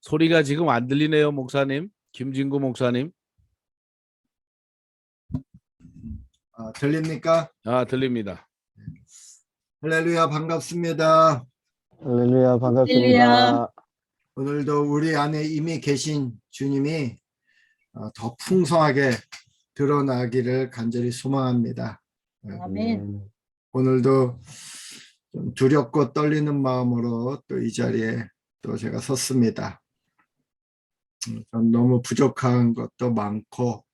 소리가 지금 안 들리네요, 목사님. 김진구 목사님. 들립니까? 들립니다. 할렐루야, 반갑습니다. 할렐루야, 반갑습니다. 할렐루야. 오늘도 우리 안에 이미 계신 주님이 더 풍성하게 드러나기를 간절히 소망합니다. 아멘. 오늘도 좀 두렵고 떨리는 마음으로 또 이 자리에 또 제가 섰습니다. 전 너무 부족한 것도 많고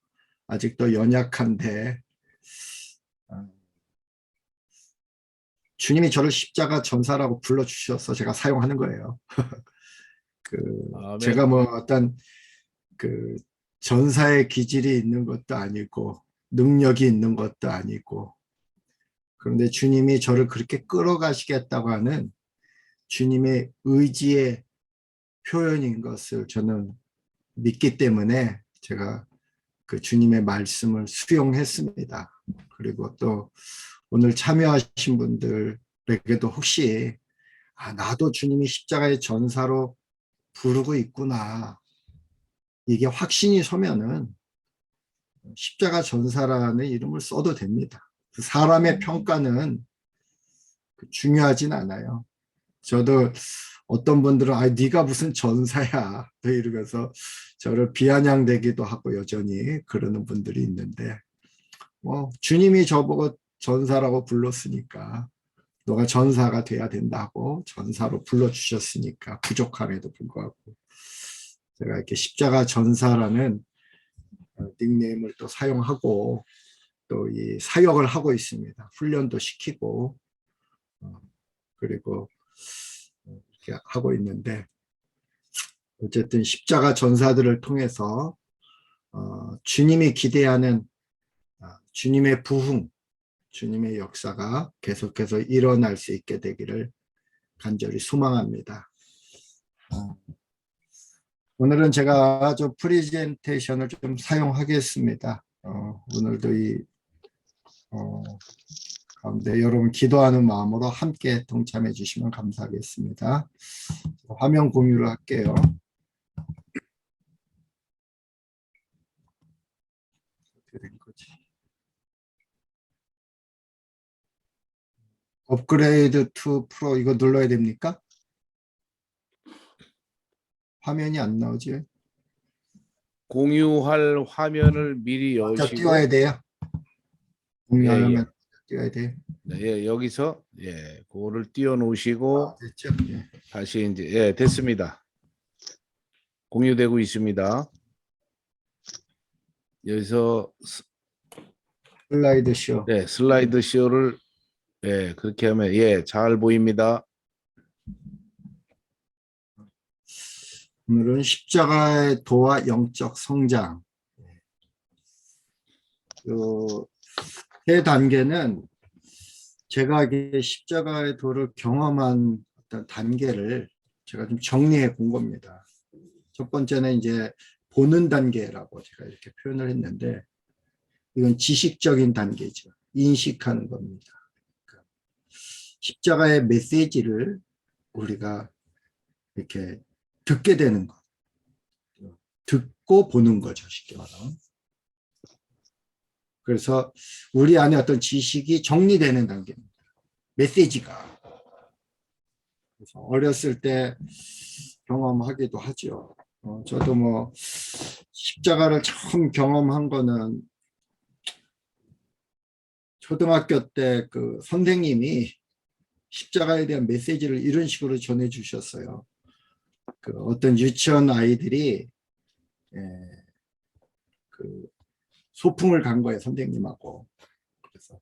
아직도 연약한데 주님이 저를 십자가 전사라고 불러주셔서 제가 사용하는 거예요. 제가 뭐 어떤 전사의 기질이 있는 것도 아니고 능력이 있는 것도 아니고, 그런데 주님이 저를 그렇게 끌어가시겠다고 하는 주님의 의지의 표현인 것을 저는 믿기 때문에 제가 그 주님의 말씀을 수용했습니다. 그리고 또 오늘 참여하신 분들에게도 혹시 나도 주님이 십자가의 전사로 부르고 있구나, 이게 확신이 서면은 십자가 전사라는 이름을 써도 됩니다. 그 사람의 평가는 중요하진 않아요. 저도 어떤 분들은 네가 무슨 전사야 또 이러면서 저를 비아냥대기도 하고 여전히 그러는 분들이 있는데, 주님이 저보고 전사라고 불렀으니까 너가 전사가 돼야 된다고 전사로 불러주셨으니까 부족함에도 불구하고 제가 이렇게 십자가 전사라는 닉네임을 또 사용하고 또 이 사역을 하고 있습니다. 훈련도 시키고 그리고 이렇게 하고 있는데, 어쨌든 십자가 전사들을 통해서 주님이 기대하는 주님의 부흥, 주님의 역사가 계속해서 일어날 수 있게 되기를 간절히 소망합니다. 오늘은 제가 좀 프레젠테이션을 좀 사용하겠습니다. 오늘도 이 가운데 여러분 기도하는 마음으로 함께 동참해 주시면 감사하겠습니다. 화면 공유를 할게요. 어떻게 된 거지? 업그레이드 투 프로 이거 눌러야 됩니까? 화면이 안 나오지? 공유할 화면을 미리 여시고 띄워야 돼요. 공유하려면 띄워야 돼요. 네, 여기서 그거를 띄워 놓으시고 됐죠? 다시 이제 됐습니다. 공유되고 있습니다. 여기서 슬라이드 쇼. 슬라이드 쇼를 그렇게 하면 잘 보입니다. 오늘은 십자가의 도와 영적 성장. 세 단계는 제가 이게 십자가의 도를 경험한 어떤 단계를 제가 좀 정리해 본 겁니다. 첫 번째는 이제 보는 단계라고 제가 이렇게 표현을 했는데, 이건 지식적인 단계죠. 인식하는 겁니다. 십자가의 메시지를 우리가 이렇게 듣게 되는 것, 듣고 보는 거죠, 쉽게 말하면. 그래서 우리 안에 어떤 지식이 정리되는 단계입니다. 메시지가. 그래서 어렸을 때 경험하기도 하죠. 저도 뭐 십자가를 처음 경험한 거는 초등학교 때 그 선생님이 십자가에 대한 메시지를 이런 식으로 전해 주셨어요. 어떤 유치원 아이들이 소풍을 간 거예요, 선생님하고. 그래서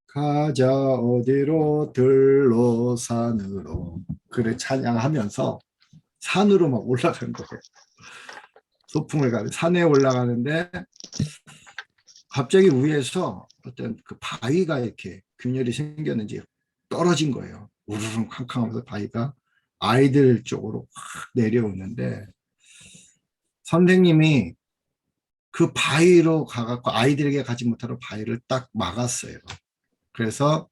가자 어디로 들로 산으로, 그래 찬양하면서 산으로 막 올라간 거예요. 소풍을 가면 산에 올라가는데 갑자기 위에서 어떤 그 바위가 이렇게 균열이 생겼는지 떨어진 거예요. 우르릉 쾅쾅하면서 바위가 아이들 쪽으로 확 내려오는데, 선생님이 그 바위로 가갖고 아이들에게 가지 못하도록 바위를 딱 막았어요. 그래서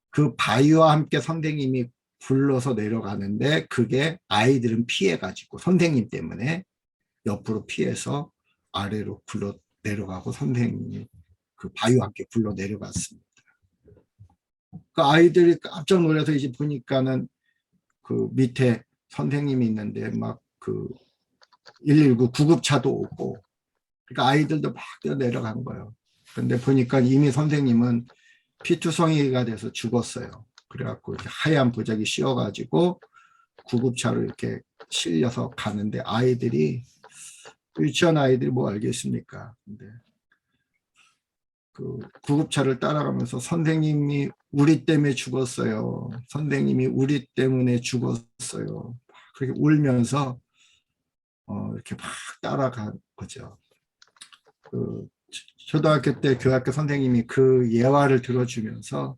그 바위와 함께 선생님이 굴러서 내려가는데 그게 아이들은 피해가지고 선생님 때문에 옆으로 피해서 아래로 굴러 내려가고 선생님이 그 바위와 함께 굴러 내려갔습니다. 그 아이들이 깜짝 놀라서 이제 보니까는 그 밑에 선생님이 있는데 막 그 119 구급차도 오고, 그러니까 아이들도 막 뛰어 내려간 거예요. 근데 보니까 이미 선생님은 피투성이가 돼서 죽었어요. 그래갖고 이렇게 하얀 부적이 씌워가지고 구급차로 이렇게 실려서 가는데 아이들이, 유치원 아이들이 뭐 알겠습니까? 근데 그 구급차를 따라가면서 선생님이 우리 때문에 죽었어요. 선생님이 우리 때문에 죽었어요. 그렇게 울면서 이렇게 막 따라간 거죠. 그 초등학교 때 교학교 선생님이 그 예화를 들어주면서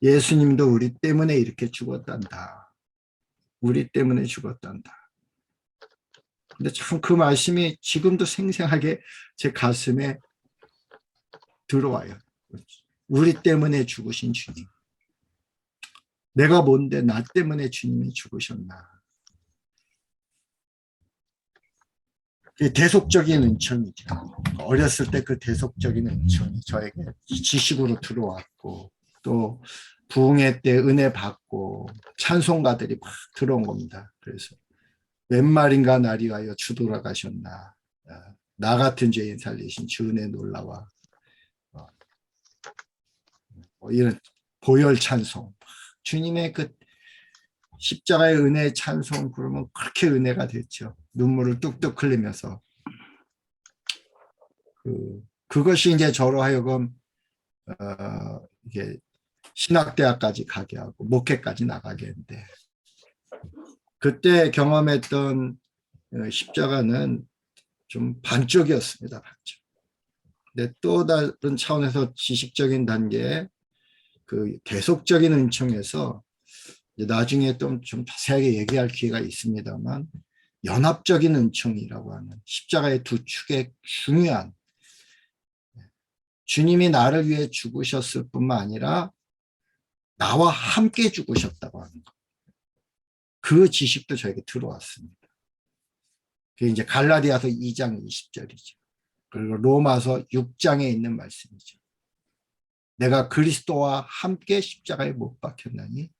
예수님도 우리 때문에 이렇게 죽었단다. 우리 때문에 죽었단다. 근데 참 그 말씀이 지금도 생생하게 제 가슴에 들어와요. 우리 때문에 죽으신 주님. 내가 뭔데 나 때문에 주님이 죽으셨나. 대속적인 은총이죠. 어렸을 때 그 대속적인 은총이 저에게 지식으로 들어왔고, 또 부흥회 때 은혜 받고 찬송가들이 막 들어온 겁니다. 그래서 웬 말인가 나리 하여 주 돌아가셨나, 나 같은 죄인 살리신 주 은혜 놀라와, 이런 보혈 찬송, 주님의 그 십자가의 은혜 찬송 부르면 그렇게 은혜가 됐죠. 눈물을 뚝뚝 흘리면서 그것이 이제 저로 하여금 이게 신학대학까지 가게 하고 목회까지 나가게 했는데, 그때 경험했던 십자가는 좀 반쪽이었습니다. 반쪽. 근데 또 다른 차원에서 지식적인 단계에 그 대속적인 은총에서 나중에 좀 자세하게 얘기할 기회가 있습니다만, 연합적인 은총이라고 하는 십자가의 두 축의 중요한, 주님이 나를 위해 죽으셨을 뿐만 아니라 나와 함께 죽으셨다고 하는 것. 그 지식도 저에게 들어왔습니다. 그게 이제 갈라디아서 2장 20절이죠. 그리고 로마서 6장에 있는 말씀이죠. 내가 그리스도와 함께 십자가에 못 박혔나니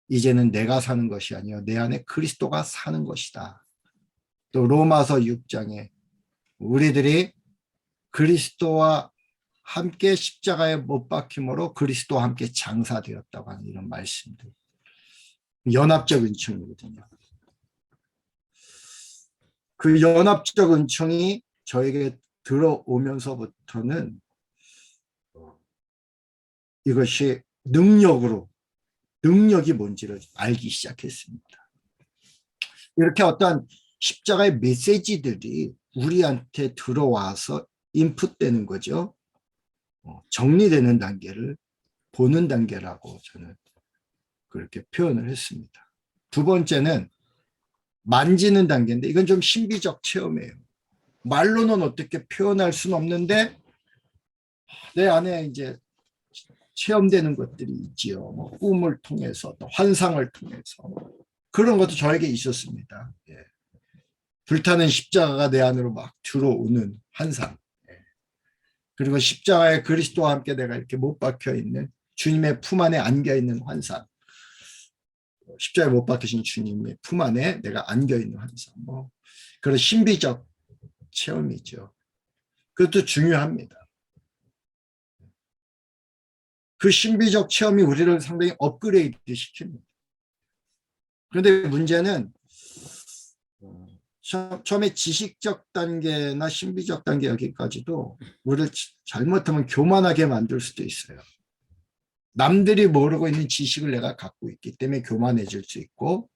이제는 내가 사는 것이 아니요 내 안에 그리스도가 사는 것이다. 또 로마서 6장에 우리들이 그리스도와 함께 십자가에 못 박힘으로 그리스도와 함께 장사되었다고 하는 이런 말씀들. 연합적 은총이거든요. 그 연합적 은총이 저에게 들어오면서부터는 이것이 능력이 뭔지를 알기 시작했습니다. 이렇게 어떤 십자가의 메시지들이 우리한테 들어와서 인풋되는 거죠. 정리되는 단계를 보는 단계라고 저는 그렇게 표현을 했습니다. 두 번째는 만지는 단계인데, 이건 좀 신비적 체험이에요. 말로는 어떻게 표현할 수는 없는데 내 안에 이제 체험되는 것들이 있지요. 뭐 꿈을 통해서 또 환상을 통해서 그런 것도 저에게 있었습니다. 예. 불타는 십자가가 내 안으로 막 들어오는 환상. 예. 그리고 십자가에 그리스도와 함께 내가 이렇게 못 박혀 있는 주님의 품 안에 안겨 있는 환상. 십자가에 못 박히신 주님의 품 안에 내가 안겨 있는 환상. 뭐 그런 신비적 체험이죠. 그것도 중요합니다. 그 신비적 체험이 우리를 상당히 업그레이드 시킵니다. 그런데 문제는 처음에 지식적 단계나 신비적 단계 여기까지도 우리를 잘못하면 교만하게 만들 수도 있어요. 남들이 모르고 있는 지식을 내가 갖고 있기 때문에 교만해질 수 있고,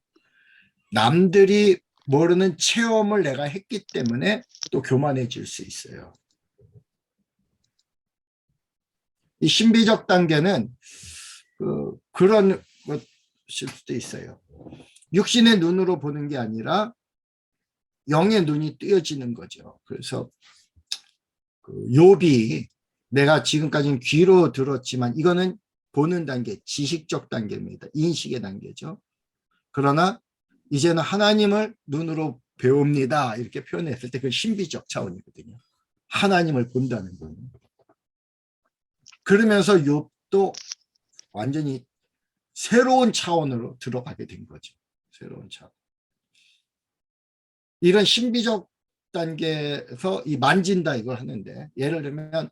남들이 모르는 체험을 내가 했기 때문에 또 교만해질 수 있어요. 이 신비적 단계는 그런 것일 수도 있어요. 육신의 눈으로 보는 게 아니라 영의 눈이 뜨여지는 거죠. 그래서 욥이 내가 지금까지는 귀로 들었지만 이거는 보는 단계, 지식적 단계입니다. 인식의 단계죠. 그러나 이제는 하나님을 눈으로 배웁니다. 이렇게 표현했을 때 그 신비적 차원이거든요. 하나님을 본다는 거는. 그러면서 욥도 완전히 새로운 차원으로 들어가게 된 거죠. 새로운 차원. 이런 신비적 단계에서 이 만진다 이걸 하는데, 예를 들면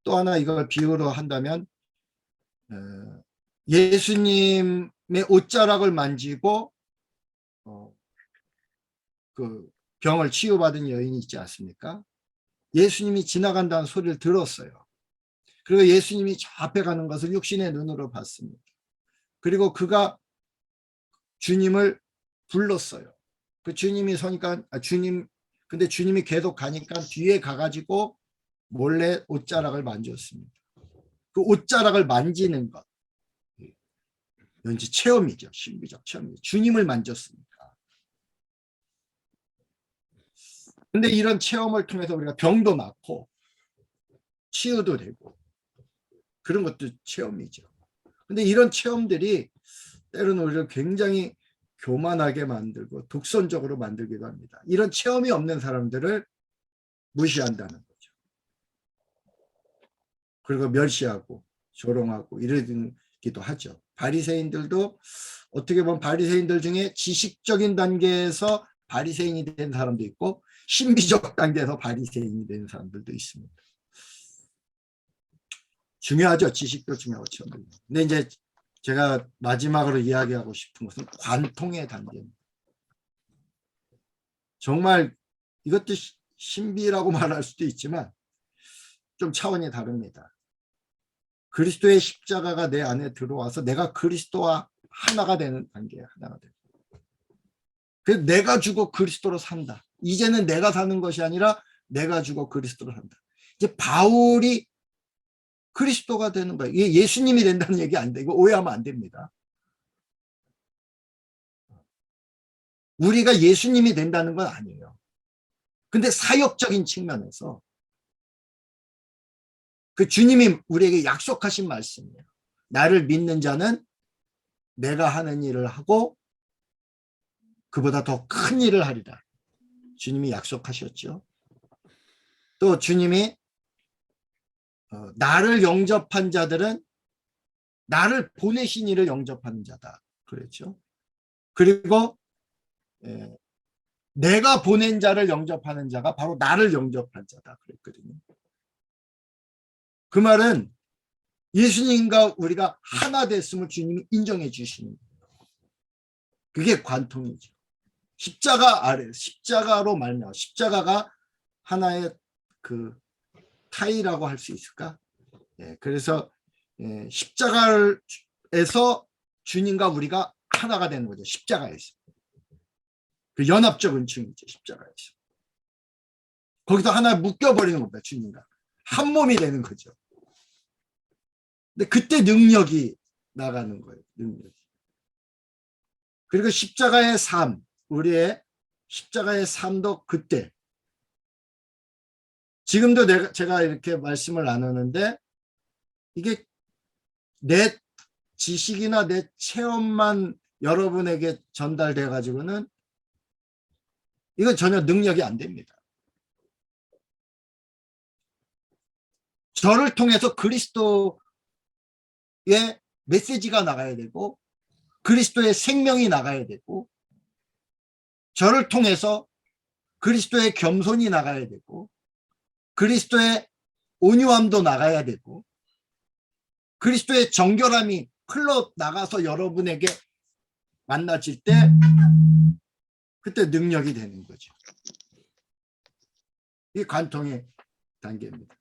또 하나 이걸 비유로 한다면 예수님의 옷자락을 만지고 그 병을 치유받은 여인이 있지 않습니까? 예수님이 지나간다는 소리를 들었어요. 그리고 예수님이 저 앞에 가는 것을 육신의 눈으로 봤습니다. 그리고 그가 주님을 불렀어요. 그 주님이 서니까 근데 주님이 계속 가니까 뒤에 가가지고 몰래 옷자락을 만졌습니다. 그 옷자락을 만지는 것, 왠지 체험이죠. 신비적 체험이죠. 주님을 만졌으니까. 근데 이런 체험을 통해서 우리가 병도 낫고 치유도 되고 그런 것도 체험이죠. 근데 이런 체험들이 때로는 우리를 굉장히 교만하게 만들고 독선적으로 만들기도 합니다. 이런 체험이 없는 사람들을 무시한다는 거죠. 그리고 멸시하고 조롱하고 이러기도 하죠. 바리새인들도 어떻게 보면 바리새인들 중에 지식적인 단계에서 바리새인이 된 사람도 있고 신비적 단계에서 바리새인이 된 사람들도 있습니다. 중요하죠. 지식도 중요하고 체험도. 근데 이제 제가 마지막으로 이야기하고 싶은 것은 관통의 단계입니다. 정말 이것도 신비라고 말할 수도 있지만 좀 차원이 다릅니다. 그리스도의 십자가가 내 안에 들어와서 내가 그리스도와 하나가 되는 단계에 하나가 되고, 그래서 내가 죽어 그리스도로 산다. 이제는 내가 사는 것이 아니라 내가 죽어 그리스도로 산다. 이제 바울이 그리스도가 되는 거예요. 이게 예수님이 된다는 얘기 안 돼. 이거 오해하면 안 됩니다. 우리가 예수님이 된다는 건 아니에요. 근데 사역적인 측면에서 그 주님이 우리에게 약속하신 말씀이에요. 나를 믿는 자는 내가 하는 일을 하고 그보다 더 큰 일을 하리라. 주님이 약속하셨죠. 또 주님이 나를 영접한 자들은 나를 보내신 이를 영접하는 자다. 그랬죠. 그리고 내가 보낸 자를 영접하는 자가 바로 나를 영접한 자다. 그랬거든요. 그 말은 예수님과 우리가 하나 됐음을 주님이 인정해 주시는 거예요. 그게 관통이죠. 십자가 아래, 십자가로 말미암아 십자가가 하나의 그 타이라고 할 수 있을까? 그래서 십자가에서 주님과 우리가 하나가 되는 거죠. 십자가에서. 그 연합적 은총이죠. 십자가에서. 거기서 하나 묶여버리는 겁니다. 주님과. 한 몸이 되는 거죠. 근데 그때 능력이 나가는 거예요. 능력이. 그리고 십자가의 삶, 우리의 십자가의 삶도 그때. 지금도 제가 이렇게 말씀을 나누는데 이게 내 지식이나 내 체험만 여러분에게 전달돼 가지고는 이건 전혀 능력이 안 됩니다. 저를 통해서 그리스도의 메시지가 나가야 되고 그리스도의 생명이 나가야 되고 저를 통해서 그리스도의 겸손이 나가야 되고 그리스도의 온유함도 나가야 되고 그리스도의 정결함이 흘러나가서 여러분에게 만나질 때 그때 능력이 되는 거죠. 이 관통의 단계입니다.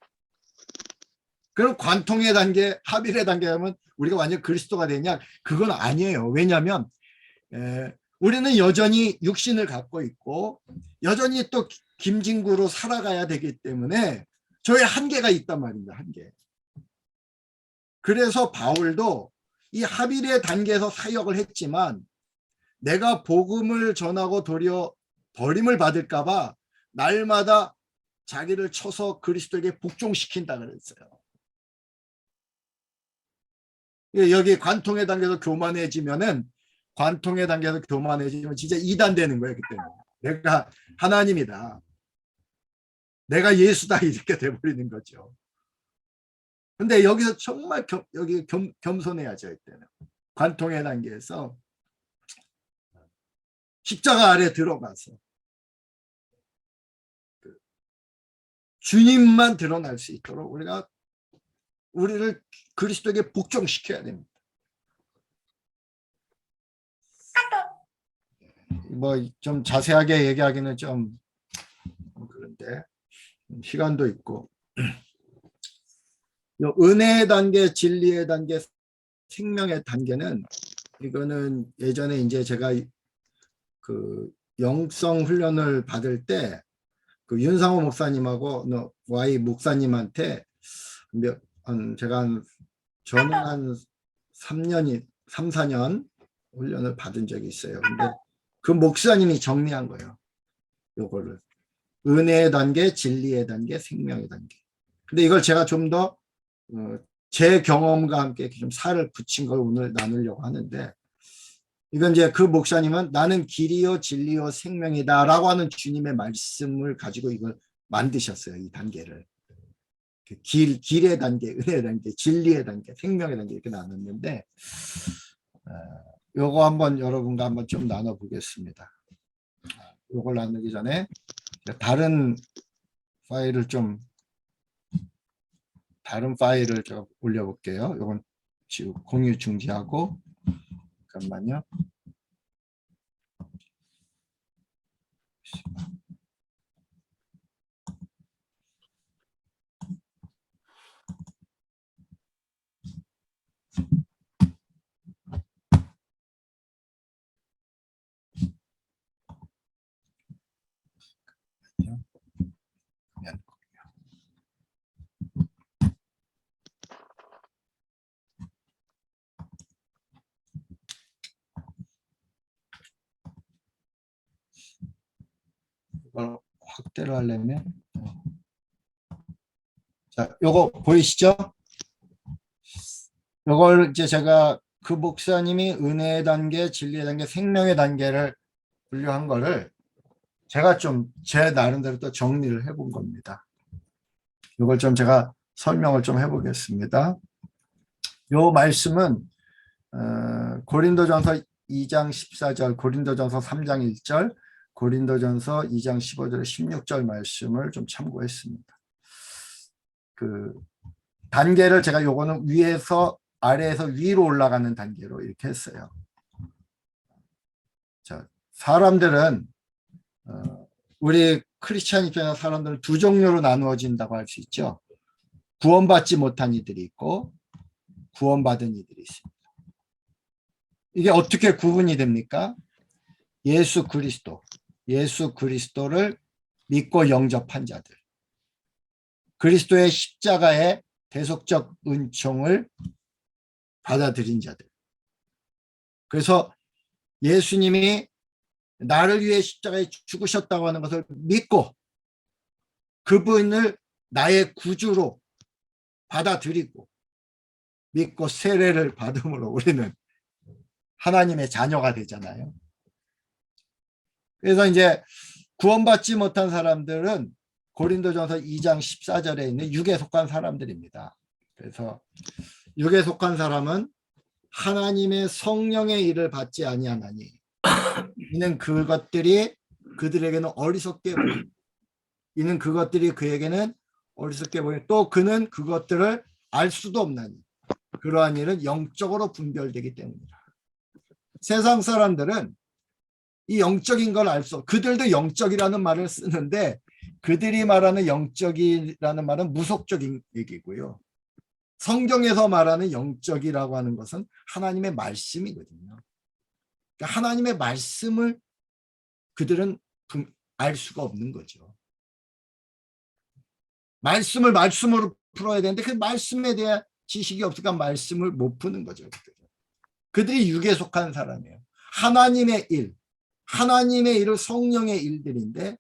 그럼 관통의 단계, 하빌의 단계 하면 우리가 완전 그리스도가 되냐? 그건 아니에요. 왜냐하면 우리는 여전히 육신을 갖고 있고 여전히 또 김진구로 살아가야 되기 때문에 저의 한계가 있단 말입니다. 한계. 그래서 바울도 이 하빌의 단계에서 사역을 했지만 내가 복음을 전하고 도리어 버림을 받을까 봐 날마다 자기를 쳐서 그리스도에게 복종시킨다 그랬어요. 여기 관통의 단계에서 교만해지면 진짜 이단 되는 거예요. 그때 내가 하나님이다, 내가 예수다, 이렇게 돼버리는 거죠. 근데 여기서 정말 겸손해야죠. 이때는 관통의 단계에서 십자가 아래 들어가서 주님만 드러날 수 있도록 우리를 그리스도에게 복종시켜야 됩니다. 뭐 좀 자세하게 얘기하기는 좀 그런데 시간도 있고, 은혜의 단계, 진리의 단계, 생명의 단계는, 이거는 예전에 이제 제가 그 영성 훈련을 받을 때 그 윤상호 목사님하고 Y 목사님한테 저는 한 3년, 3, 4년 훈련을 받은 적이 있어요. 근데 그 목사님이 정리한 거예요. 요거를. 은혜의 단계, 진리의 단계, 생명의 단계. 근데 이걸 제가 좀 더 제 경험과 함께 좀 살을 붙인 걸 오늘 나누려고 하는데, 이건 이제 그 목사님은 나는 길이요 진리요 생명이다 라고 하는 주님의 말씀을 가지고 이걸 만드셨어요. 이 단계를. 길의 단계, 은혜의 단계, 진리의 단계, 생명의 단계, 이렇게 나눴는데, 요거 한번 여러분과 한번 좀 나눠보겠습니다. 요걸 나누기 전에 다른 파일을 좀 올려볼게요. 요건 지금 공유 중지하고, 잠깐만요. 이걸 확대를 하려면, 자, 요거 보이시죠? 요걸 이제 제가 그 목사님이 은혜의 단계, 진리의 단계, 생명의 단계를 분류한 거를 제가 좀 제 나름대로 또 정리를 해본 겁니다. 이걸 좀 제가 설명을 좀 해보겠습니다. 요 말씀은 고린도전서 2장 14절, 고린도전서 3장 1절, 고린도전서 2장 15절, 16절 말씀을 좀 참고했습니다. 그 단계를 제가 요거는 아래에서 위로 올라가는 단계로 이렇게 했어요. 자, 사람들은 우리 크리스찬 입장에서 사람들은 두 종류로 나누어진다고 할 수 있죠. 구원받지 못한 이들이 있고 구원받은 이들이 있습니다. 이게 어떻게 구분이 됩니까? 예수 그리스도를 믿고 영접한 자들, 그리스도의 십자가의 대속적 은총을 받아들인 자들. 그래서 예수님이 나를 위해 십자가에 죽으셨다고 하는 것을 믿고 그분을 나의 구주로 받아들이고 믿고 세례를 받음으로 우리는 하나님의 자녀가 되잖아요. 그래서 이제 구원받지 못한 사람들은 고린도전서 2장 14절에 있는 육에 속한 사람들입니다. 그래서 육에 속한 사람은 하나님의 성령의 일을 받지 아니하나니 이는 그것들이 그들에게는 어리석게 보이고 이는 그것들이 그에게는 어리석게 보이고 또 그는 그것들을 알 수도 없나니 그러한 일은 영적으로 분별되기 때문이다. 세상 사람들은 이 영적인 걸 알 수 없고 그들도 영적이라는 말을 쓰는데 그들이 말하는 영적이라는 말은 무속적인 얘기고요. 성경에서 말하는 영적이라고 하는 것은 하나님의 말씀이거든요. 그러니까 하나님의 말씀을 그들은 알 수가 없는 거죠. 말씀을 말씀으로 풀어야 되는데 그 말씀에 대한 지식이 없으니까 말씀을 못 푸는 거죠. 그들이 육에 속한 사람이에요. 하나님의 일을 성령의 일들인데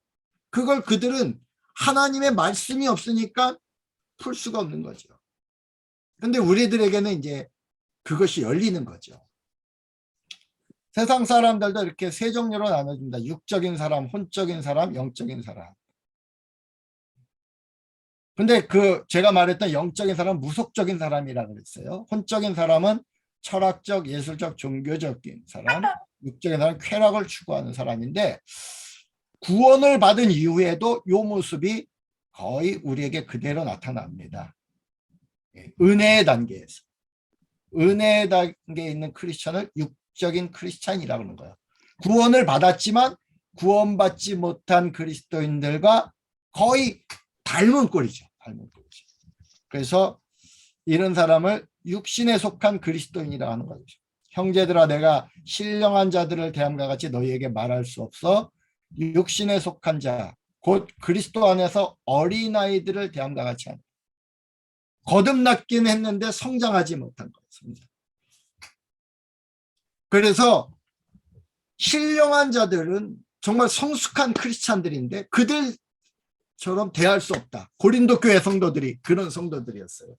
그걸 그들은 하나님의 말씀이 없으니까 풀 수가 없는 거죠. 근데 우리들에게는 이제 그것이 열리는 거죠. 세상 사람들도 이렇게 세 종류로 나눠집니다. 육적인 사람, 혼적인 사람, 영적인 사람. 근데 제가 말했던 영적인 사람은 무속적인 사람이라고 그랬어요. 혼적인 사람은 철학적, 예술적, 종교적인 사람, 육적인 사람은 쾌락을 추구하는 사람인데, 구원을 받은 이후에도 이 모습이 거의 우리에게 그대로 나타납니다. 은혜의 단계에서. 은혜의 단계에 있는 크리스천을 육적인 크리스찬이라고 하는 거예요. 구원을 받았지만 구원받지 못한 그리스도인들과 거의 닮은 꼴이죠. 닮은 꼴이죠. 그래서 이런 사람을 육신에 속한 그리스도인이라고 하는 거죠. 형제들아, 내가 신령한 자들을 대함과 같이 너희에게 말할 수 없어. 육신에 속한 자, 곧 그리스도 안에서 어린아이들을 대함과 같이 하는. 거듭났긴 했는데 성장하지 못한 거예요. 성장. 그래서 신령한 자들은 정말 성숙한 크리스찬들인데 그들처럼 대할 수 없다. 고린도 교회 성도들이 그런 성도들이었어요.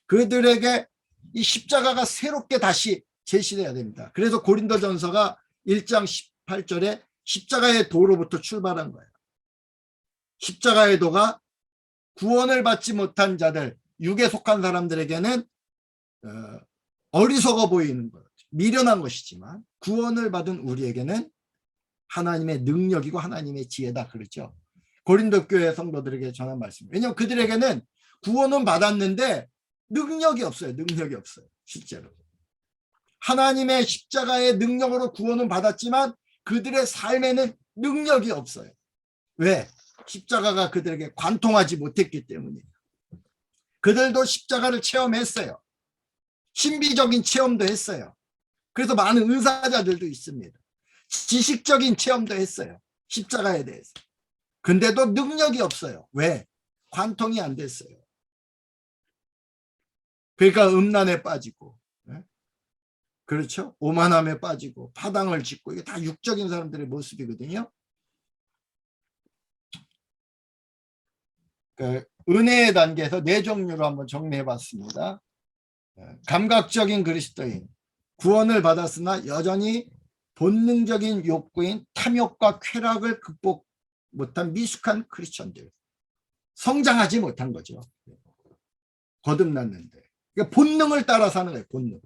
그들에게 이 십자가가 새롭게 다시 제시돼야 됩니다. 그래서 고린도전서가 1장 18절에 십자가의 도로부터 출발한 거예요. 십자가의 도가 구원을 받지 못한 자들, 육에 속한 사람들에게는 어리석어 보이는 것, 미련한 것이지만 구원을 받은 우리에게는 하나님의 능력이고 하나님의 지혜다, 그렇죠. 고린도 교회 성도들에게 전한 말씀. 왜냐하면 그들에게는 구원은 받았는데 능력이 없어요. 능력이 없어요. 실제로. 하나님의 십자가의 능력으로 구원은 받았지만 그들의 삶에는 능력이 없어요. 왜? 십자가가 그들에게 관통하지 못했기 때문이에요. 그들도 십자가를 체험했어요. 신비적인 체험도 했어요. 그래서 많은 은사자들도 있습니다. 지식적인 체험도 했어요. 십자가에 대해서. 근데도 능력이 없어요. 왜? 관통이 안 됐어요. 그러니까 음란에 빠지고, 그렇죠? 오만함에 빠지고 파당을 짓고, 이게 다 육적인 사람들의 모습이거든요. 은혜의 단계에서 네 종류로 한번 정리해 봤습니다. 감각적인 그리스도인, 구원을 받았으나 여전히 본능적인 욕구인 탐욕과 쾌락을 극복 못한 미숙한 크리스천들, 성장하지 못한 거죠. 거듭났는데 그러니까 본능을 따라 사는 거예요. 본능.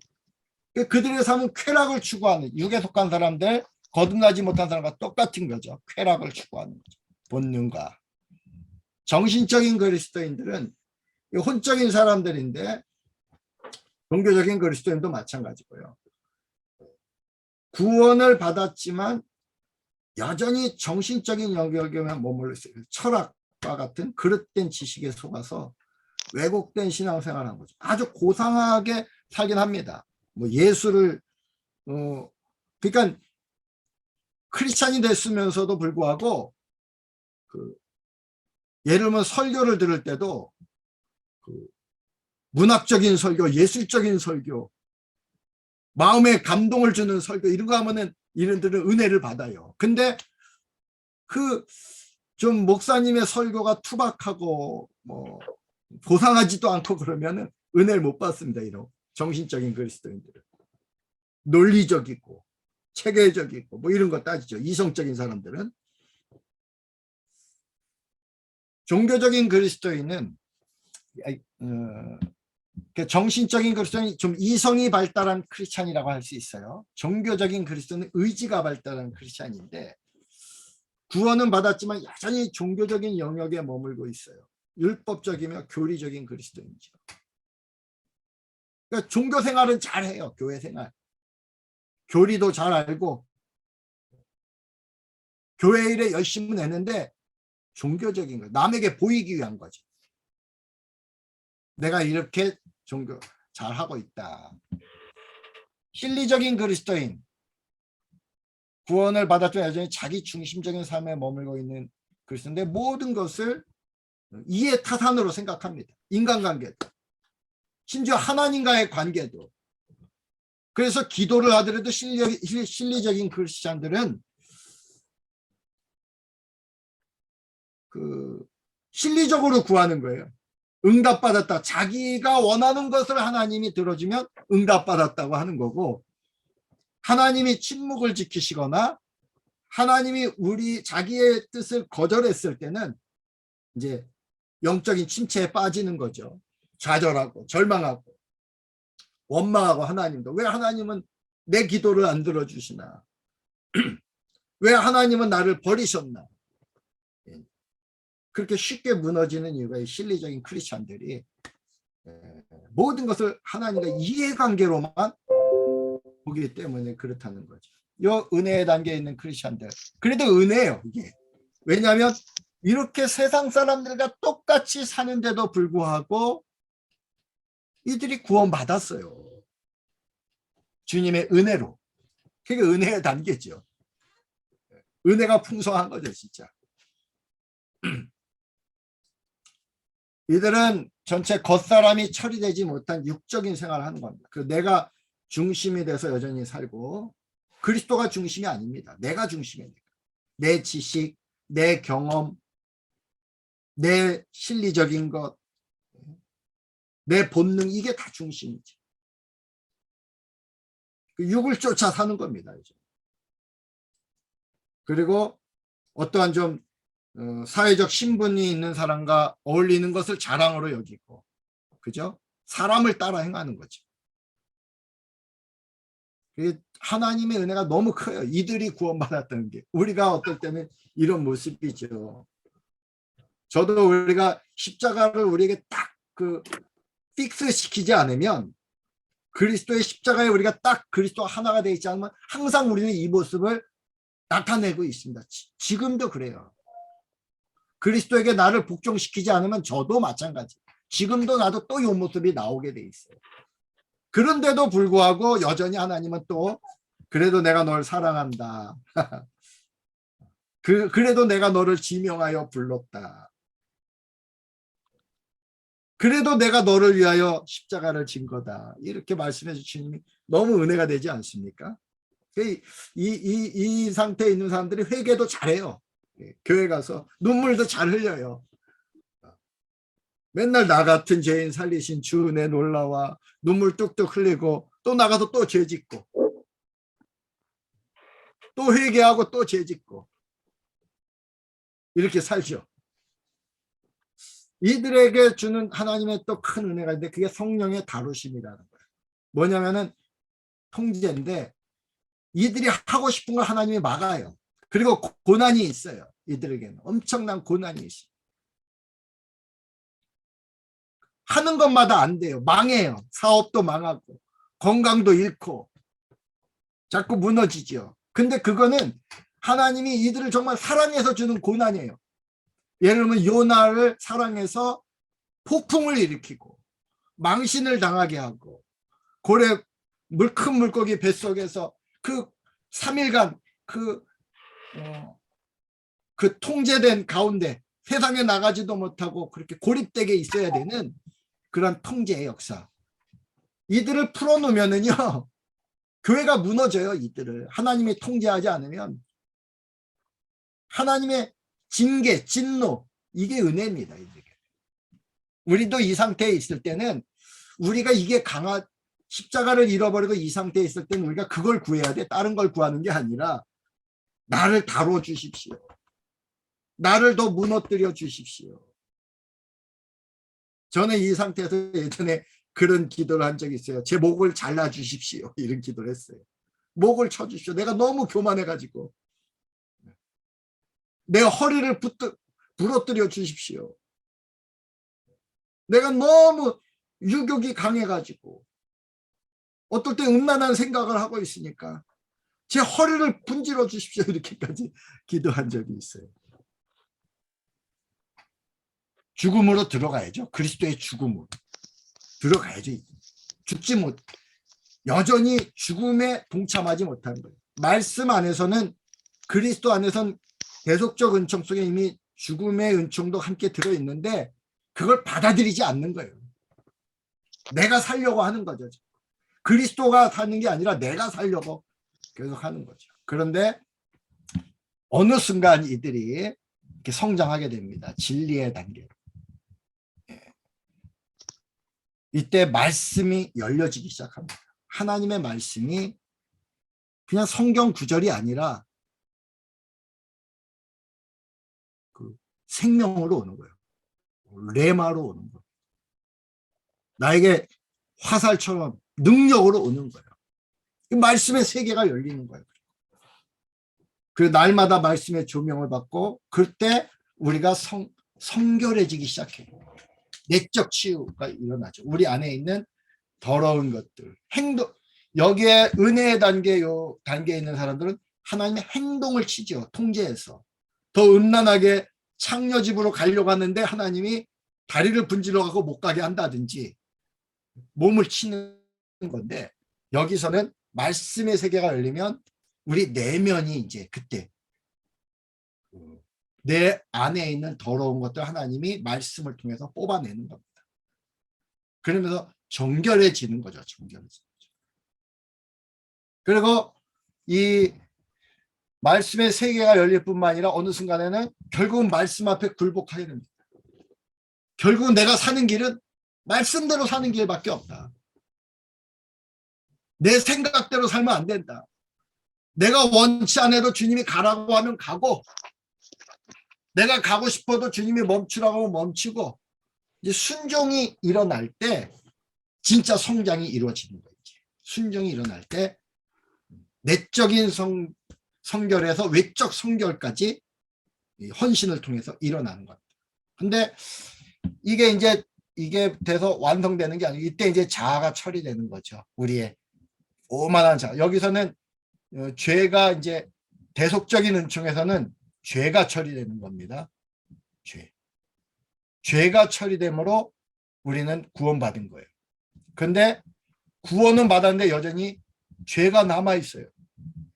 그들의 삶은 쾌락을 추구하는, 육에 속한 사람들, 거듭나지 못한 사람과 똑같은 거죠. 쾌락을 추구하는 거죠. 본능과. 정신적인 그리스도인들은 혼적인 사람들인데 종교적인 그리스도인도 마찬가지고요. 구원을 받았지만 여전히 정신적인 영역에만 머물러 있어요. 철학과 같은 그릇된 지식에 속아서 왜곡된 신앙생활을 한 거죠. 아주 고상하게 살긴 합니다. 뭐 예수를 그러니까 크리스찬이 됐으면서도 불구하고 예를 들면 설교를 들을 때도 문학적인 설교, 예술적인 설교, 마음에 감동을 주는 설교, 이런 거 하면은 이런들은 은혜를 받아요. 근데 좀 목사님의 설교가 투박하고 뭐 고상하지도 않고 그러면은 은혜를 못 받습니다. 이런 정신적인 그리스도인들은 논리적이고 체계적이고 뭐 이런 거 따지죠. 이성적인 사람들은. 종교적인 그리스도인은 정신적인 그리스도인이 좀 이성이 발달한 크리스찬이라고 할 수 있어요. 종교적인 그리스도는 의지가 발달한 크리스찬인데 구원은 받았지만 여전히 종교적인 영역에 머물고 있어요. 율법적이며 교리적인 그리스도인이죠. 그러니까 종교 생활은 잘해요. 교회 생활. 교리도 잘 알고 교회 일에 열심히 내는데 종교적인 거, 남에게 보이기 위한 거죠. 내가 이렇게 종교 잘하고 있다. 실리적인 그리스도인, 구원을 받았지만 여전히 자기 중심적인 삶에 머물고 있는 그리스도인데 모든 것을 이해 타산으로 생각합니다. 인간관계도, 심지어 하나님과의 관계도. 그래서 기도를 하더라도 실리적인 크리스찬들은 실리적으로 구하는 거예요. 응답받았다. 자기가 원하는 것을 하나님이 들어주면 응답받았다고 하는 거고, 하나님이 침묵을 지키시거나 하나님이 자기의 뜻을 거절했을 때는 이제 영적인 침체에 빠지는 거죠. 좌절하고 절망하고 원망하고 하나님도 왜 하나님은 내 기도를 안 들어주시나? 왜 하나님은 나를 버리셨나? 그렇게 쉽게 무너지는 이유가 이 실리적인 크리스찬들이 모든 것을 하나님과 이해관계로만 보기 때문에 그렇다는 거죠. 이 은혜의 단계에 있는 크리스찬들, 그래도 은혜예요 이게. 왜냐하면 이렇게 세상 사람들과 똑같이 사는데도 불구하고 이들이 구원받았어요. 주님의 은혜로. 그게 은혜의 단계죠. 은혜가 풍성한 거죠 진짜. 이들은 전체 겉사람이 처리되지 못한 육적인 생활을 하는 겁니다. 그 내가 중심이 돼서 여전히 살고, 그리스도가 중심이 아닙니다. 내가 중심이니까. 내 지식, 내 경험, 내 실리적인 것, 내 본능, 이게 다 중심이지. 그 육을 쫓아 사는 겁니다. 이제. 그리고 어떠한 좀 사회적 신분이 있는 사람과 어울리는 것을 자랑으로 여기고, 그죠? 사람을 따라 행하는 거죠. 하나님의 은혜가 너무 커요. 이들이 구원받았다는 게. 우리가 어떨 때는 이런 모습이죠. 저도 우리가 십자가를 우리에게 딱 픽스 시키지 않으면, 그리스도의 십자가에 우리가 딱 그리스도 하나가 되어 있지 않으면 항상 우리는 이 모습을 나타내고 있습니다. 지금도 그래요. 그리스도에게 나를 복종시키지 않으면 저도 마찬가지. 지금도 나도 또 이 모습이 나오게 돼 있어요. 그런데도 불구하고 여전히 하나님은 또 그래도 내가 널 사랑한다. 그래도 내가 너를 지명하여 불렀다. 그래도 내가 너를 위하여 십자가를 진 거다. 이렇게 말씀해 주시니 너무 은혜가 되지 않습니까? 이 상태에 있는 사람들이 회개도 잘해요. 교회 가서 눈물도 잘 흘려요. 맨날 나 같은 죄인 살리신 주 내 놀라와 눈물 뚝뚝 흘리고 또 나가서 또 죄 짓고 또 회개하고 또 죄 짓고 이렇게 살죠. 이들에게 주는 하나님의 또 큰 은혜가 있는데 그게 성령의 다루심이라는 거예요. 뭐냐면은 통제인데 이들이 하고 싶은 걸 하나님이 막아요. 그리고 고난이 있어요. 이들에게는 엄청난 고난이 있어요. 하는 것마다 안 돼요. 망해요. 사업도 망하고 건강도 잃고 자꾸 무너지죠. 근데 그거는 하나님이 이들을 정말 사랑해서 주는 고난이에요. 예를 들면 요나를 사랑해서 폭풍을 일으키고 망신을 당하게 하고 고래 큰 물고기 뱃속에서 그 3일간 그 통제된 가운데 세상에 나가지도 못하고 그렇게 고립되게 있어야 되는 그런 통제의 역사. 이들을 풀어놓으면은요 교회가 무너져요. 이들을 하나님이 통제하지 않으면 하나님의 징계, 진노, 이게 은혜입니다. 이들에게. 우리도 이 상태에 있을 때는 우리가 이게 십자가를 잃어버리고 이 상태에 있을 때는 우리가 그걸 구해야 돼. 다른 걸 구하는 게 아니라 나를 다뤄 주십시오. 나를 더 무너뜨려 주십시오. 저는 이 상태에서 예전에 그런 기도를 한 적이 있어요. 제 목을 잘라 주십시오. 이런 기도를 했어요. 목을 쳐 주십시오. 내가 너무 교만해가지고 내 허리를 부러뜨려 주십시오. 내가 너무 유욕이 강해가지고 어떨 때 음란한 생각을 하고 있으니까 제 허리를 분질러 주십시오. 이렇게까지 기도한 적이 있어요. 죽음으로 들어가야죠. 그리스도의 죽음으로 들어가야죠. 죽지 못, 여전히 죽음에 동참하지 못하는 거예요. 말씀 안에서는 그리스도 안에서는 계속적 은총 속에 이미 죽음의 은총도 함께 들어있는데 그걸 받아들이지 않는 거예요. 내가 살려고 하는 거죠. 그리스도가 사는 게 아니라 내가 살려고 계속 하는 거죠. 그런데 어느 순간 이들이 이렇게 성장하게 됩니다. 진리의 단계로. 이때 말씀이 열려지기 시작합니다. 하나님의 말씀이 그냥 성경 구절이 아니라 그 생명으로 오는 거예요. 레마로 오는 거예요. 나에게 화살처럼 능력으로 오는 거예요. 말씀의 세계가 열리는 거예요. 그 날마다 말씀의 조명을 받고 그때 우리가 성결해지기 시작해요. 내적 치유가 일어나죠. 우리 안에 있는 더러운 것들, 행동, 여기에 은혜의 단계, 요 단계에 있는 사람들은 하나님의 행동을 치죠. 통제해서. 더 음란하게 창녀집으로 가려고 하는데 하나님이 다리를 분질러 갖고 못 가게 한다든지 몸을 치는 건데, 여기서는 말씀의 세계가 열리면 우리 내면이 이제 그때 내 안에 있는 더러운 것들 하나님이 말씀을 통해서 뽑아내는 겁니다. 그러면서 정결해지는 거죠. 정결해지는 거죠. 그리고 이 말씀의 세계가 열릴 뿐만 아니라 어느 순간에는 결국은 말씀 앞에 굴복하게 됩니다. 결국은 내가 사는 길은 말씀대로 사는 길밖에 없다. 내 생각대로 살면 안 된다. 내가 원치 않아도 주님이 가라고 하면 가고, 내가 가고 싶어도 주님이 멈추라고 하면 멈추고, 이제 순종이 일어날 때 진짜 성장이 이루어지는 거예요. 순종이 일어날 때 내적인 성결에서 외적 성결까지 헌신을 통해서 일어나는 겁니다. 근데 이게 돼서 완성되는 게 아니고 이때 이제 자아가 처리되는 거죠. 우리의 오만한 자아. 여기서는 죄가 이제 대속적인 은총에서는 죄가 처리되는 겁니다. 죄가 처리되므로 우리는 구원받은 거예요. 근데 구원은 받았는데 여전히 죄가 남아 있어요.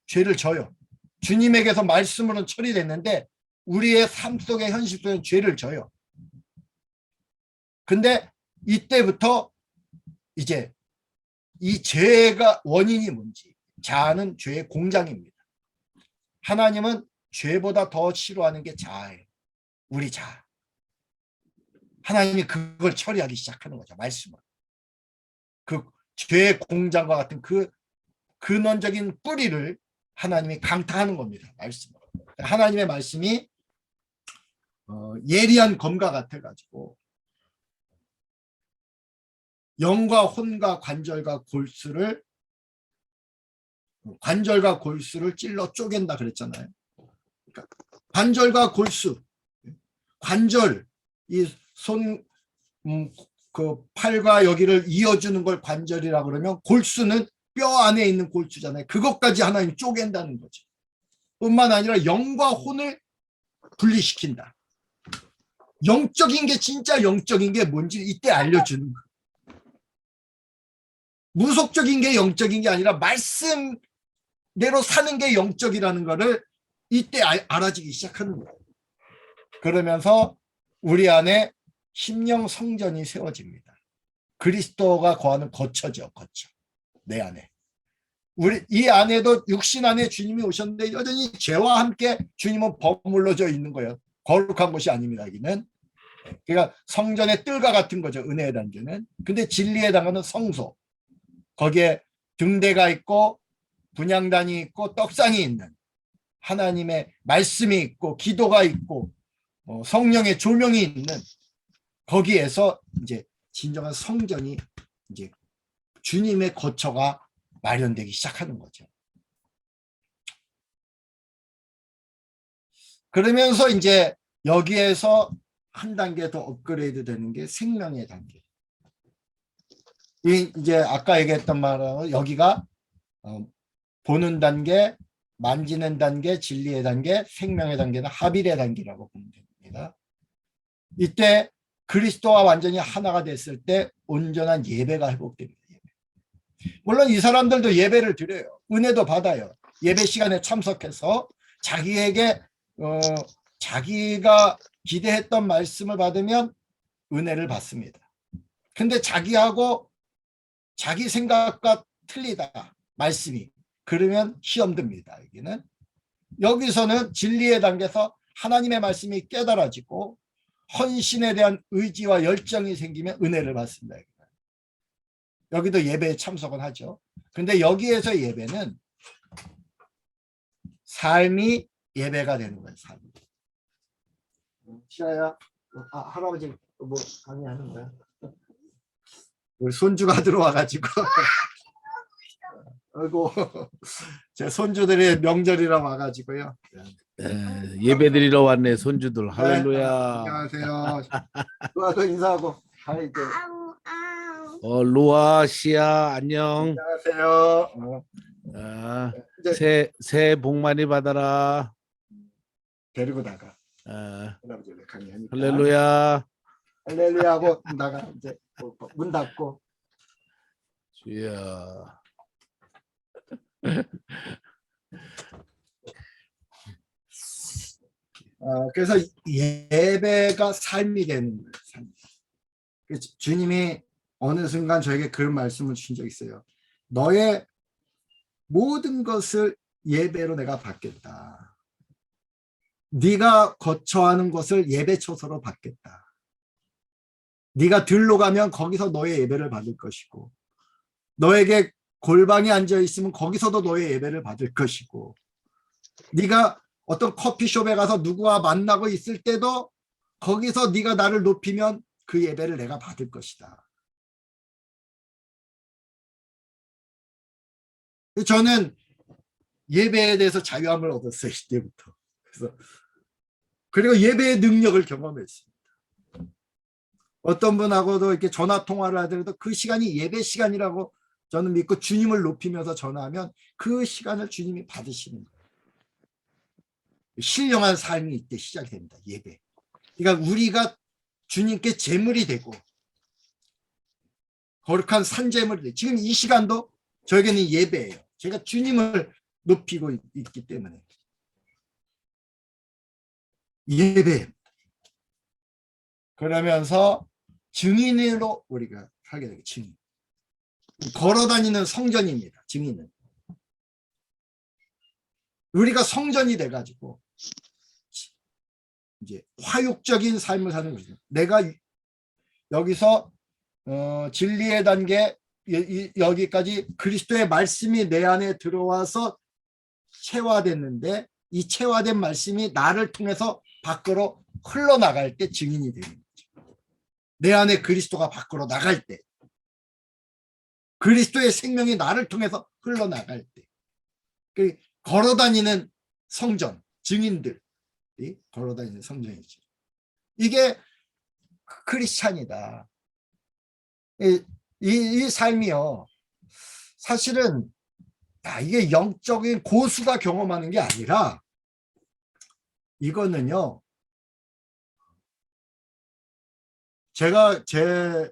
죄를 져요. 주님에게서 말씀으로는 처리됐는데 우리의 삶 속의 현실 속에는 죄를 져요. 근데 이때부터 이제 이 죄가 원인이 뭔지, 자아는 죄의 공장입니다. 하나님은 죄보다 더 싫어하는 게 자아예요. 우리 자아. 하나님이 그걸 처리하기 시작하는 거죠. 말씀을. 그 죄의 공장과 같은 그 근원적인 뿌리를 하나님이 강타하는 겁니다. 말씀으로. 하나님의 말씀이 예리한 검과 같아가지고 영과 혼과 관절과 골수를 찔러 쪼갠다 그랬잖아요. 그러니까 관절과 골수, 관절, 이 손, 그 팔과 여기를 이어주는 걸 관절이라고 그러면 골수는 뼈 안에 있는 골수잖아요. 그것까지 하나님 쪼갠다는 거죠. 뿐만 아니라 영과 혼을 분리시킨다. 영적인 게 진짜 영적인 게 뭔지 이때 알려주는 거예요. 무속적인 게 영적인 게 아니라 말씀대로 사는 게 영적이라는 거를 이때 알아지기 시작하는 거예요. 그러면서 우리 안에 심령 성전이 세워집니다. 그리스도가 거하는 거처죠. 거처. 내 안에. 우리 이 안에도 육신 안에 주님이 오셨는데 여전히 죄와 함께 주님은 버물러져 있는 거예요. 거룩한 곳이 아닙니다. 여기는. 그러니까 성전의 뜰과 같은 거죠. 은혜의 단계는. 근데 진리의 단계는 성소. 거기에 등대가 있고 분향단이 있고 떡상이 있는, 하나님의 말씀이 있고 기도가 있고 성령의 조명이 있는, 거기에서 이제 진정한 성전이, 이제 주님의 거처가 마련되기 시작하는 거죠. 그러면서 이제 여기에서 한 단계 더 업그레이드 되는 게 생명의 단계. 이제 아까 얘기했던 말은 여기가 보는 단계, 만지는 단계, 진리의 단계, 생명의 단계는 하빌의 단계라고 보면 됩니다. 이때 그리스도와 완전히 하나가 됐을 때 온전한 예배가 회복됩니다. 물론 이 사람들도 예배를 드려요. 은혜도 받아요. 예배 시간에 참석해서 자기에게 자기가 기대했던 말씀을 받으면 은혜를 받습니다. 근데 자기하고 자기 생각과 틀리다 말씀이, 그러면 시험 듭니다. 여기서는 진리의 단계에서 하나님의 말씀이 깨달아지고 헌신에 대한 의지와 열정이 생기면 은혜를 받습니다. 여기도 예배에 참석은 하죠. 근데 여기에서 예배는 삶이 예배가 되는 거예요. 삶이. 시아야, 할아버지 뭐 강의하는 거야? 우리 손주가 들어와가지고 아이고 제 손주들의 명절이라 와가지고요. 예배드리러 왔네 손주들. 할렐루야. 안녕하세요. 누가도 인사하고. 이제. 루아 시아 안녕. 안녕하세요. 이제 새해 복 많이 받아라. 데리고 나가. 아, 할아버지 강의하니까. 할렐루야. 할렐루야 하고 나가. 이제 문 닫고. 주여. 그래서 예배가 삶이 되는 거예요. 삶. 그래서 주님이 어느 순간 저에게 그런 말씀을 주신 적이 있어요. 너의 모든 것을 예배로 내가 받겠다. 네가 거처하는 것을 예배처소로 받겠다. 네가 들로 가면 거기서 너의 예배를 받을 것이고 너에게 골방에 앉아 있으면 거기서도 너의 예배를 받을 것이고 네가 어떤 커피숍에 가서 누구와 만나고 있을 때도 거기서 네가 나를 높이면 그 예배를 내가 받을 것이다. 저는 예배에 대해서 자유함을 얻었어요. 이때부터. 그리고 예배의 능력을 경험했습니다. 어떤 분하고도 이렇게 전화 통화를 하더라도 그 시간이 예배 시간이라고 저는 믿고 주님을 높이면서 전화하면 그 시간을 주님이 받으시는 거예요. 신령한 삶이 이때 시작이 됩니다. 예배. 그러니까 우리가 주님께 제물이 되고 거룩한 산제물이 되고 지금 이 시간도 저에게는 예배예요. 제가 주님을 높이고 있기 때문에 예배. 그러면서 증인으로 우리가 살게 되고 증인. 걸어다니는 성전입니다. 증인은. 우리가 성전이 돼가지고 이제 화육적인 삶을 사는 거죠. 내가 여기서 진리의 단계 여기까지 그리스도의 말씀이 내 안에 들어와서 체화됐는데 이 체화된 말씀이 나를 통해서 밖으로 흘러나갈 때 증인이 되는 거죠. 내 안에 그리스도가 밖으로 나갈 때 그리스도의 생명이 나를 통해서 흘러나갈 때 걸어다니는 성전, 증인들이 걸어다니는 성전이죠. 이게 크리스찬이다. 이 삶이요. 사실은 이게 영적인 고수가 경험하는 게 아니라 이거는요. 제가 제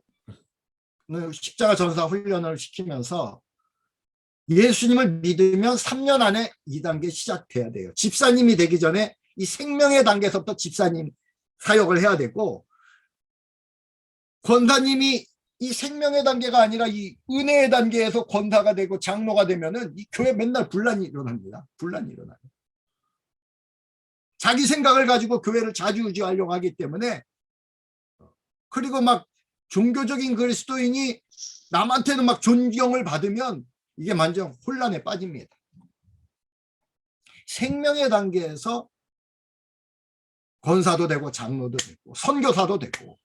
십자가 전사 훈련을 시키면서 예수님을 믿으면 3년 안에 2단계 시작돼야 돼요. 집사님이 되기 전에 이 생명의 단계에서부터 집사님 사역을 해야 되고 권사님이 이 생명의 단계가 아니라 이 은혜의 단계에서 권사가 되고 장로가 되면은 이 교회 맨날 분란이 일어납니다. 분란이 일어나요. 자기 생각을 가지고 교회를 좌지우지하려고 하기 때문에 그리고 막 종교적인 그리스도인이 남한테는 막 존경을 받으면 이게 완전 혼란에 빠집니다. 생명의 단계에서 권사도 되고 장로도 되고 선교사도 되고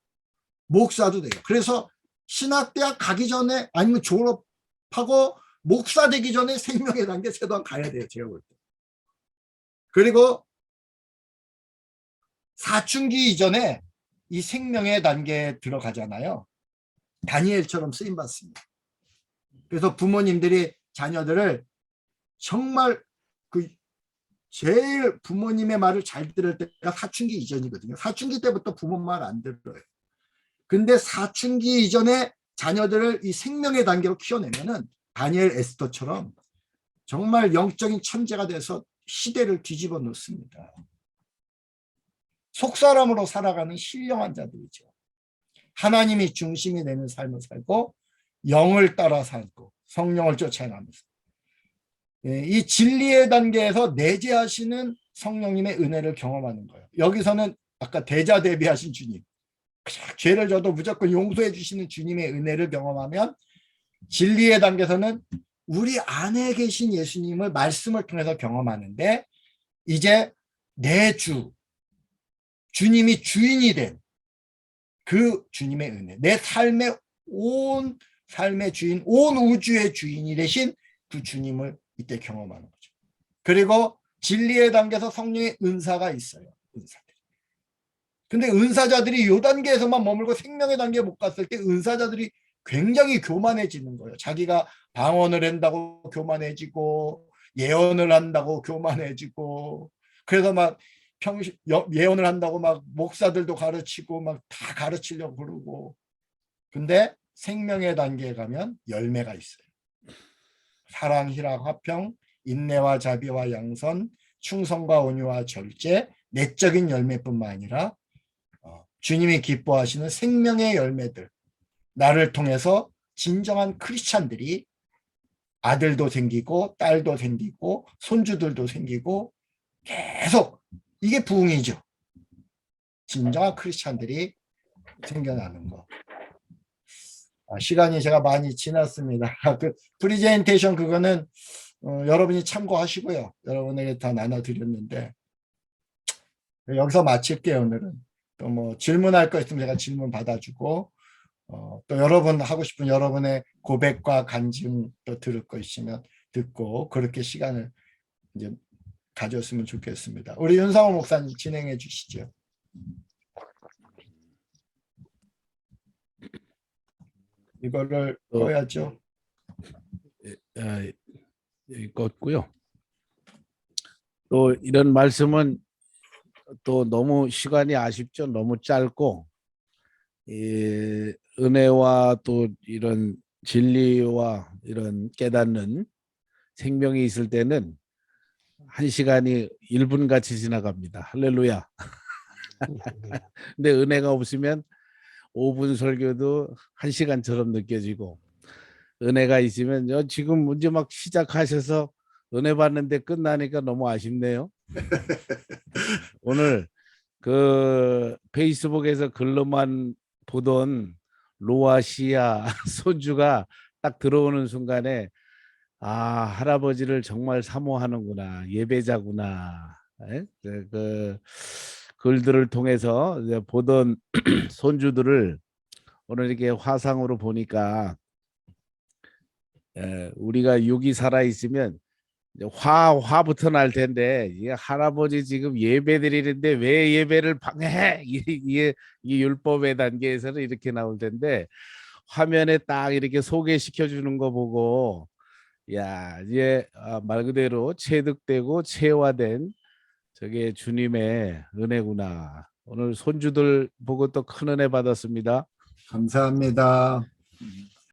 목사도 돼요. 그래서 신학대학 가기 전에 아니면 졸업하고 목사 되기 전에 생명의 단계 세도한 가야 돼요. 제가 볼 때. 그리고 사춘기 이전에 이 생명의 단계에 들어가잖아요. 다니엘처럼 쓰임받습니다. 그래서 부모님들이 자녀들을 정말 제일 부모님의 말을 잘 들을 때가 사춘기 이전이거든요. 사춘기 때부터 부모 말 안 들어요. 근데 사춘기 이전에 자녀들을 이 생명의 단계로 키워내면은 다니엘 에스더처럼 정말 영적인 천재가 돼서 시대를 뒤집어 놓습니다. 속사람으로 살아가는 신령한 자들이죠. 하나님이 중심이 되는 삶을 살고 영을 따라 살고 성령을 쫓아가면서 이 진리의 단계에서 내재하시는 성령님의 은혜를 경험하는 거예요. 여기서는 아까 대자 대비하신 주님, 죄를 져도 무조건 용서해 주시는 주님의 은혜를 경험하면 진리의 단계에서는 우리 안에 계신 예수님을 말씀을 통해서 경험하는데 이제 내 주님이 주인이 된 그 주님의 은혜, 내 삶의 온 삶의 주인, 온 우주의 주인이 되신 그 주님을 이때 경험하는 거죠. 그리고 진리의 단계에서 성령의 은사가 있어요. 은사들. 근데 은사자들이 이 단계에서만 머물고 생명의 단계에 못 갔을 때 은사자들이 굉장히 교만해지는 거예요. 자기가 방언을 한다고 교만해지고 예언을 한다고 교만해지고 그래서 막 예언을 한다고 막 목사들도 가르치고 막 다 가르치려고 그러고 근데 생명의 단계에 가면 열매가 있어요. 사랑, 희락, 화평, 인내와 자비와 양선, 충성과 온유와 절제, 내적인 열매뿐만 아니라 주님이 기뻐하시는 생명의 열매들, 나를 통해서 진정한 크리스찬들이 아들도 생기고 딸도 생기고 손주들도 생기고 계속 이게 부흥이죠. 진정한 크리스찬들이 생겨나는 거. 시간이 제가 많이 지났습니다. 그 프리젠테이션 그거는 여러분이 참고하시고요. 여러분에게 다 나눠드렸는데 여기서 마칠게요. 오늘은 또 뭐 질문할 거 있으면 제가 질문 받아주고 또 여러분 하고 싶은 여러분의 고백과 간증 또 들을 거 있으면 듣고 그렇게 시간을 이제 가졌으면 좋겠습니다. 우리 윤상호 목사님 진행해 주시죠. 이거를 꺼야죠. 읽었고요. 또 이런 말씀은 또 너무 시간이 아쉽죠. 너무 짧고 은혜와 또 이런 진리와 이런 깨닫는 생명이 있을 때는 1시간이 1분 같이 지나갑니다. 할렐루야. 근데 은혜가 없으면 5분 설교도 1시간처럼 느껴지고 은혜가 있으면 지금 문제 막 시작하셔서 은혜 받는데 끝나니까 너무 아쉽네요. 오늘 그 페이스북에서 글로만 보던 로아시아 손주가 딱 들어오는 순간에 할아버지를 정말 사모하는구나, 예배자구나. 그 글들을 통해서 이제 보던 손주들을 오늘 이렇게 화상으로 보니까 우리가 육이 살아 있으면 화부터 날 텐데 이 할아버지 지금 예배 드리는데 왜 예배를 방해해? 이게 율법의 단계에서는 이렇게 나올 텐데 화면에 딱 이렇게 소개시켜 주는 거 보고 야 이제 말 그대로 체득되고 체화된 저게 주님의 은혜구나. 오늘 손주들 보고 또 큰 은혜 받았습니다. 감사합니다.